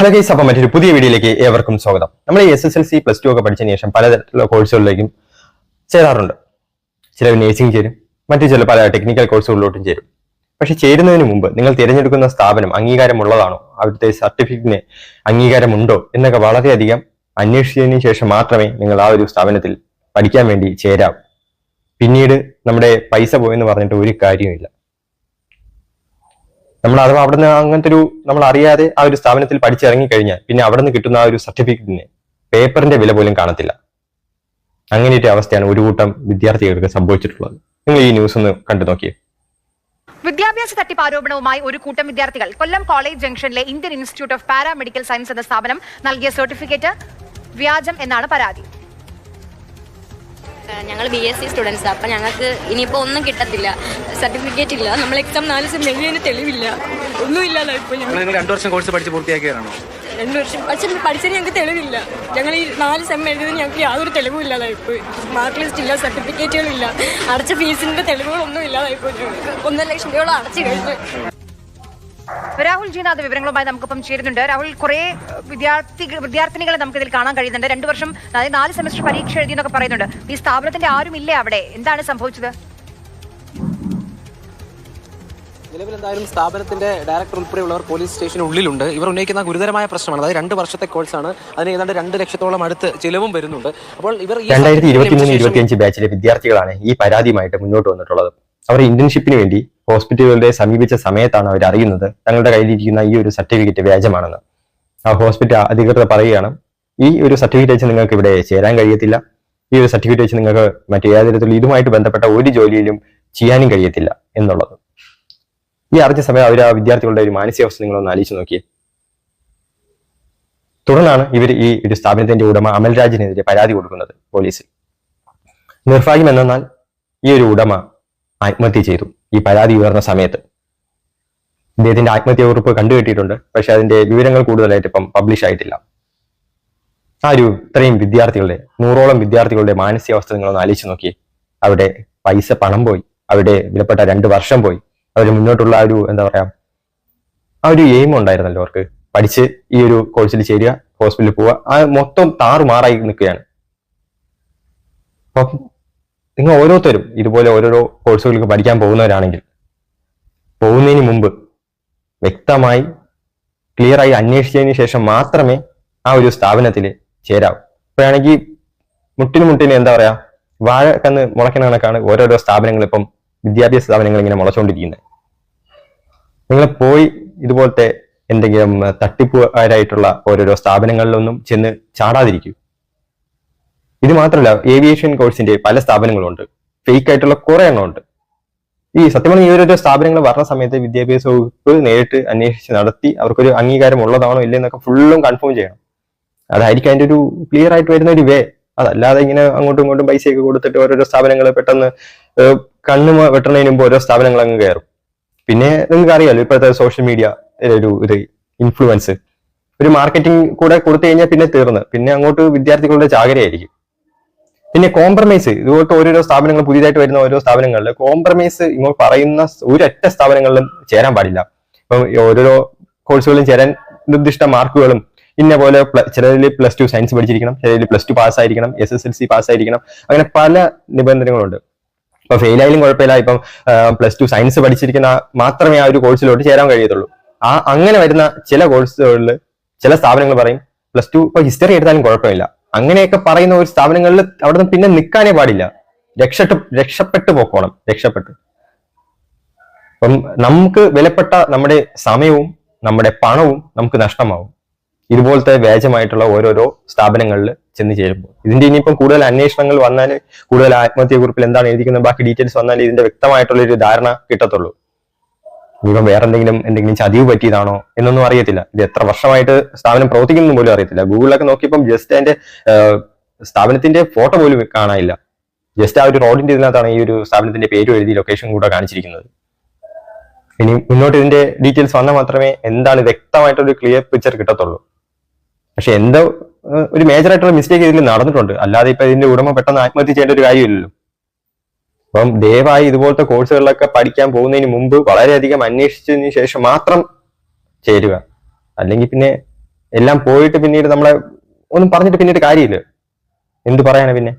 Hello guys, അപ്പം മറ്റൊരു പുതിയ വീഡിയോയിലേക്ക് ഏവർക്കും സ്വാഗതം. നമ്മൾ ഈ SSLC +2 ഒക്കെ പഠിച്ചതിന് ശേഷം പല കോഴ്സുകളിലേക്കും ചേരാറുണ്ട്. ചിലർ നേഴ്സിംഗ് ചേരും, മറ്റു ചില പല ടെക്നിക്കൽ കോഴ്സുകളിലോട്ടും ചേരും. പക്ഷെ ചേരുന്നതിന് മുമ്പ് നിങ്ങൾ തിരഞ്ഞെടുക്കുന്ന സ്ഥാപനം അംഗീകാരമുള്ളതാണോ, അവിടുത്തെ സർട്ടിഫിക്കറ്റിന് അംഗീകാരമുണ്ടോ എന്നൊക്കെ വളരെയധികം അന്വേഷിച്ചതിന് ശേഷം മാത്രമേ നിങ്ങൾ ആ ഒരു സ്ഥാപനത്തിൽ പഠിക്കാൻ വേണ്ടി ചേരാവൂ. പിന്നീട് നമ്മുടെ പൈസ പോയെന്ന് പറഞ്ഞിട്ട് ഒരു കാര്യമില്ല. നമ്മൾ അഥവാ അവിടെ നിന്ന് അങ്ങനത്തെ ഒരു നമ്മൾ അറിയാതെ ആ ഒരു സ്ഥാപനത്തിൽ പഠിച്ചിറങ്ങി കഴിഞ്ഞാൽ പിന്നെ അവിടെ നിന്ന് കിട്ടുന്ന ആ ഒരു സർട്ടിഫിക്കറ്റിന് പേപ്പറിന്റെ വില പോലും കാണത്തില്ല. അങ്ങനെ ഒരു അവസ്ഥയാണ് ഒരു കൂട്ടം വിദ്യാർത്ഥികൾക്ക് സംഭവിച്ചിട്ടുള്ളത്. നിങ്ങൾ ഈ ന്യൂസ് ഒന്ന് കണ്ടു നോക്കിയേ. വിദ്യാഭ്യാസ തട്ടിപ്പ് ആരോപണവുമായി ഒരു കൂട്ടം വിദ്യാർത്ഥികൾ കൊല്ലം കോളേജ് ജംഗ്ഷനിലെ Indian institute of paramedical science എന്ന സ്ഥാപനം നൽകിയ സർട്ടിഫിക്കറ്റ് വ്യാജം എന്നാണ് പരാതി. ഞങ്ങൾ BSc സ്റ്റുഡൻസ്. അപ്പം ഞങ്ങൾക്ക് ഇനിയിപ്പോൾ ഒന്നും കിട്ടത്തില്ല, സർട്ടിഫിക്കറ്റ് ഇല്ല. നമ്മൾ എക്സാം 4 സെം എഴുതിയതിന് തെളിവില്ല, ഒന്നുമില്ല. ഇപ്പോൾ ഞങ്ങൾ 2 വർഷം കോഴ്സ് പഠിച്ച് പൂർത്തിയാക്കിയതാണോ? 2 വർഷം പഠിച്ചതിന് ഞങ്ങൾക്ക് തെളിവില്ല. ഞങ്ങൾ ഈ 4 സെം എഴുതിയതിന് ഞങ്ങൾക്ക് യാതൊരു തെളിവും ഇല്ലാതായിപ്പോയി. മാർക്ക് ലിസ്റ്റ് ഇല്ല, സർട്ടിഫിക്കറ്റുകളില്ല, അടച്ച ഫീസിൻ്റെ തെളിവുകളൊന്നും ഇല്ലാതായിപ്പോയി. 1.5 ലക്ഷം രൂപയോളം അടച്ചു കഴിഞ്ഞു. രാഹുൽ ജിനാഥ് വിവരങ്ങളുമായി നമുക്കിപ്പം ചേരുന്നുണ്ട്. രാഹുൽ, കുറെ വിദ്യാർത്ഥിനികളെ നമുക്ക് ഇതിൽ കാണാൻ കഴിയുന്നുണ്ട്. 2 വർഷം, അതായത് 4 സെമസ്റ്റർ പരീക്ഷ എഴുതി എന്നൊക്കെ പറയുന്നുണ്ട്. ഈ സ്ഥാപനത്തിന്റെ ആരും ഇല്ലേ അവിടെ? എന്താണ് സംഭവിച്ചത്? നിലവിൽ എന്തായാലും സ്ഥാപനത്തിന്റെ ഡയറക്ടർ ഉൾപ്പെടെയുള്ളവർ പോലീസ് സ്റ്റേഷന് ഉള്ളിലുണ്ട്. ഇവർ ഉന്നയിക്കുന്ന ഗുരുതരമായ പ്രശ്നമാണ്. അതായത് 2 വർഷത്തെ കോഴ്സാണ്, അതിന് ഏതാണ്ട് 2 ലക്ഷത്തോളം അടുത്ത് ചിലവും വരുന്നുണ്ട്. അപ്പോൾ ഇവർ 2023-25 ബാച്ചിലെ വിദ്യാർത്ഥികളാണ് ഈ പരാതിയുമായിട്ട് മുന്നോട്ട് വന്നിട്ടുള്ളത്. അവർ ഇന്റേൺഷിപ്പിന് വേണ്ടി ഹോസ്പിറ്റലുകളുടെ സമീപിച്ച സമയത്താണ് അവർ അറിയുന്നത് തങ്ങളുടെ കയ്യിലിരിക്കുന്ന ഈ ഒരു സർട്ടിഫിക്കറ്റ് വ്യാജമാണെന്ന്. ആ ഹോസ്പിറ്റൽ അധികൃതർ പറയുകയാണ്, ഈ ഒരു സർട്ടിഫിക്കറ്റ് വെച്ച് നിങ്ങൾക്ക് ഇവിടെ ചേരാൻ കഴിയത്തില്ല, ഈ ഒരു സർട്ടിഫിക്കറ്റ് വെച്ച് നിങ്ങൾക്ക് മറ്റേത് തരത്തിലും ഇതുമായിട്ട് ബന്ധപ്പെട്ട ഒരു ജോലിയിലും ചെയ്യാനും കഴിയത്തില്ല എന്നുള്ളത്. ഈ അറിഞ്ഞ സമയം അവർ ആ വിദ്യാർത്ഥികളുടെ ഒരു മാനസികാവസ്ഥ നിങ്ങളൊന്ന് ആലോചിച്ച് നോക്കിയേ. തുടർന്നാണ് ഇവർ ഈ ഒരു സ്ഥാപനത്തിന്റെ ഉടമ അമൽരാജിനെതിരെ പരാതി കൊടുക്കുന്നത് പോലീസിൽ. നിർഭാഗ്യം എന്നാൽ ഈ ഒരു ഉടമ ആത്മഹത്യ ചെയ്തു. ഈ പരാതി ഉയർന്ന സമയത്ത് ഇദ്ദേഹത്തിന്റെ ആത്മഹത്യ കുറിപ്പ് കണ്ടുകെട്ടിയിട്ടുണ്ട്, പക്ഷെ അതിന്റെ വിവരങ്ങൾ കൂടുതലായിട്ട് ഇപ്പം പബ്ലിഷ് ആയിട്ടില്ല. ആ ഒരു ഇത്രയും വിദ്യാർത്ഥികളുടെ 100ഓളം വിദ്യാർത്ഥികളുടെ മാനസികാവസ്ഥ നിങ്ങളൊന്ന് ആലോചിച്ച് നോക്കി. അവിടെ പണം പോയി, അവിടെ വിലപ്പെട്ട 2 വർഷം പോയി. അവർ മുന്നോട്ടുള്ള ആ ഒരു ആ ഒരു എയിം ഉണ്ടായിരുന്നല്ലോ അവർക്ക്, പഠിച്ച് ഈ ഒരു കോഴ്സിൽ ചേരുക, ഹോസ്പിറ്റലിൽ പോവുക, ആ മൊത്തം താറുമാറായി നിൽക്കുകയാണ്. അപ്പം നിങ്ങൾ ഓരോരുത്തരും ഇതുപോലെ ഓരോരോ കോഴ്സുകൾക്ക് പഠിക്കാൻ പോകുന്നവരാണെങ്കിൽ പോകുന്നതിന് മുമ്പ് വ്യക്തമായി ക്ലിയറായി അന്വേഷിച്ചതിന് ശേഷം മാത്രമേ ആ ഒരു സ്ഥാപനത്തിൽ ചേരാവൂ. ഇപ്പോഴാണെങ്കിൽ മുട്ടിന് വാഴക്കന്ന് മുളയ്ക്കുന്ന കണക്കാണ് ഓരോരോ സ്ഥാപനങ്ങൾ ഇപ്പം വിദ്യാഭ്യാസ സ്ഥാപനങ്ങൾ ഇങ്ങനെ മുളച്ചുകൊണ്ടിരിക്കുന്നത്. നിങ്ങൾ പോയി ഇതുപോലത്തെ എന്തെങ്കിലും തട്ടിപ്പുകാരായിട്ടുള്ള ഓരോരോ സ്ഥാപനങ്ങളിലൊന്നും ചെന്ന് ചാടാതിരിക്കൂ. ഇത് മാത്രമല്ല, ഏവിയേഷൻ കോഴ്സിന്റെ പല സ്ഥാപനങ്ങളുണ്ട്, ഫേക്ക് ആയിട്ടുള്ള കുറെ എണ്ണമുണ്ട്. ഈ സത്യം പറഞ്ഞ ഈ ഓരോരോ സ്ഥാപനങ്ങൾ വരുന്ന സമയത്ത് വിദ്യാഭ്യാസ വകുപ്പ് നേരിട്ട് അന്വേഷിച്ച് നടത്തി അവർക്കൊരു അംഗീകാരം ഉള്ളതാണോ ഇല്ലെന്നൊക്കെ ഫുള്ളും കൺഫേം ചെയ്യണം. അതായിരിക്കും അതിന്റെ ഒരു ക്ലിയർ ആയിട്ട് വരുന്ന ഒരു വേ. അതല്ലാതെ ഇങ്ങനെ അങ്ങോട്ടും ഇങ്ങോട്ടും പൈസയൊക്കെ കൊടുത്തിട്ട് ഓരോരോ സ്ഥാപനങ്ങൾ പെട്ടെന്ന് കണ്ണ് വെട്ടണതിന് മുമ്പ് ഓരോ സ്ഥാപനങ്ങൾ അങ്ങ് കയറും. പിന്നെ നിങ്ങൾക്ക് അറിയാലോ ഇപ്പോഴത്തെ സോഷ്യൽ മീഡിയ ഒരു ഇൻഫ്ലുവൻസ്, ഒരു മാർക്കറ്റിംഗ് കൂടെ കൊടുത്തു കഴിഞ്ഞാൽ പിന്നെ തീർന്ന്, പിന്നെ അങ്ങോട്ട് വിദ്യാർത്ഥികളുടെ ചാകരയായിരിക്കും. പിന്നെ കോംപ്രമൈസ്, ഇതുപോലത്തെ ഓരോരോ സ്ഥാപനങ്ങൾ പുതിയതായിട്ട് വരുന്ന ഓരോ സ്ഥാപനങ്ങളിൽ കോംപ്രമൈസ് ഇങ്ങോട്ട് പറയുന്ന ഒരൊറ്റ സ്ഥാപനങ്ങളിലും ചേരാൻ പാടില്ല. ഇപ്പം ഓരോരോ കോഴ്സുകളിലും ചേരാൻ നിർദ്ദിഷ്ട മാർക്കുകളും ഇന്ന പോലെ ചിലതിൽ +2 സയൻസ് പഠിച്ചിരിക്കണം, ചിലതിൽ +2 പാസ്സായിരിക്കണം, SSLC പാസ്സായിരിക്കണം, അങ്ങനെ പല നിബന്ധനകളുണ്ട്. ഇപ്പൊ ഫെയിലായാലും കുഴപ്പമില്ല, ഇപ്പം +2 സയൻസ് പഠിച്ചിരിക്കുന്ന മാത്രമേ ആ ഒരു കോഴ്സിലോട്ട് ചേരാൻ കഴിയത്തുള്ളൂ. അങ്ങനെ വരുന്ന ചില കോഴ്സുകളിൽ ചില സ്ഥാപനങ്ങൾ പറയും +2 ഇപ്പൊ ഹിസ്റ്ററി എടുത്താലും കുഴപ്പമില്ല. അങ്ങനെയൊക്കെ പറയുന്ന ഒരു സ്ഥാപനങ്ങളിൽ അവിടെ നിന്ന് പിന്നെ നിൽക്കാനേ പാടില്ല, രക്ഷപ്പെട്ടു പോക്കോണം. അപ്പം നമുക്ക് വിലപ്പെട്ട നമ്മുടെ സമയവും നമ്മുടെ പണവും നമുക്ക് നഷ്ടമാവും ഇതുപോലത്തെ വ്യാജമായിട്ടുള്ള ഓരോരോ സ്ഥാപനങ്ങളിൽ ചെന്ന് ചേരുമ്പോൾ. ഇതിന്റെ ഇനിയിപ്പം കൂടുതൽ അന്വേഷണങ്ങൾ വന്നാൽ, കൂടുതൽ ആത്മഹത്യ കുറിപ്പിൽ എന്താണ് എഴുതിക്കുന്നത്, ബാക്കി ഡീറ്റെയിൽസ് വന്നാൽ ഇതിന്റെ വ്യക്തമായിട്ടുള്ള ഒരു ധാരണ കിട്ടത്തുള്ളൂ. ഇനിയിപ്പം വേറെ എന്തെങ്കിലും ചതിവ് പറ്റിയതാണോ എന്നൊന്നും അറിയത്തില്ല. ഇത് എത്ര വർഷമായിട്ട് സ്ഥാപനം പ്രവർത്തിക്കുന്നു പോലും അറിയത്തില്ല. ഗൂഗിളിലൊക്കെ നോക്കിയപ്പം ജസ്റ്റ് അതിന്റെ സ്ഥാപനത്തിന്റെ ഫോട്ടോ പോലും കാണാനില്ല. ജസ്റ്റ് ആ ഒരു റോഡിന്റെ ഇതിനകത്താണ് ഈ ഒരു സ്ഥാപനത്തിന്റെ പേരും എഴുതി ലൊക്കേഷൻ കൂടെ കാണിച്ചിരിക്കുന്നത്. ഇനി മുന്നോട്ട് ഇതിന്റെ ഡീറ്റെയിൽസ് വന്നാൽ മാത്രമേ എന്താണ് വ്യക്തമായിട്ടൊരു ക്ലിയർ പിക്ചർ കിട്ടത്തുള്ളൂ. പക്ഷെ എന്തോ ഒരു മേജറായിട്ടുള്ള മിസ്റ്റേക്ക് ഇതിൽ നടന്നിട്ടുണ്ട്. അല്ലാതെ ഇപ്പൊ ഇതിന്റെ ഉടമ പെട്ടെന്ന് ആത്മഹത്യ ചെയ്യേണ്ട ഒരു കാര്യമില്ലല്ലോ. അപ്പം ദയവായി ഇതുപോലത്തെ കോഴ്സുകളിലൊക്കെ പഠിക്കാൻ പോകുന്നതിന് മുമ്പ് വളരെയധികം അന്വേഷിച്ചതിന് ശേഷം മാത്രം ചേരുക. അല്ലെങ്കിൽ പിന്നെ എല്ലാം പോയിട്ട് പിന്നീട് നമ്മളെ ഒന്നും പറഞ്ഞിട്ട് പിന്നീട് കാര്യമില്ല. എന്ത് പറയാനാ പിന്നെ?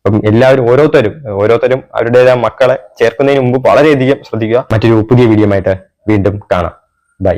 അപ്പം എല്ലാവരും ഓരോരുത്തരും അവരുടേതായ മക്കളെ ചേർക്കുന്നതിന് മുമ്പ് വളരെയധികം ശ്രദ്ധിക്കുക. മറ്റൊരു പുതിയ വീഡിയോ ആയിട്ട് വീണ്ടും കാണാം. ബൈ.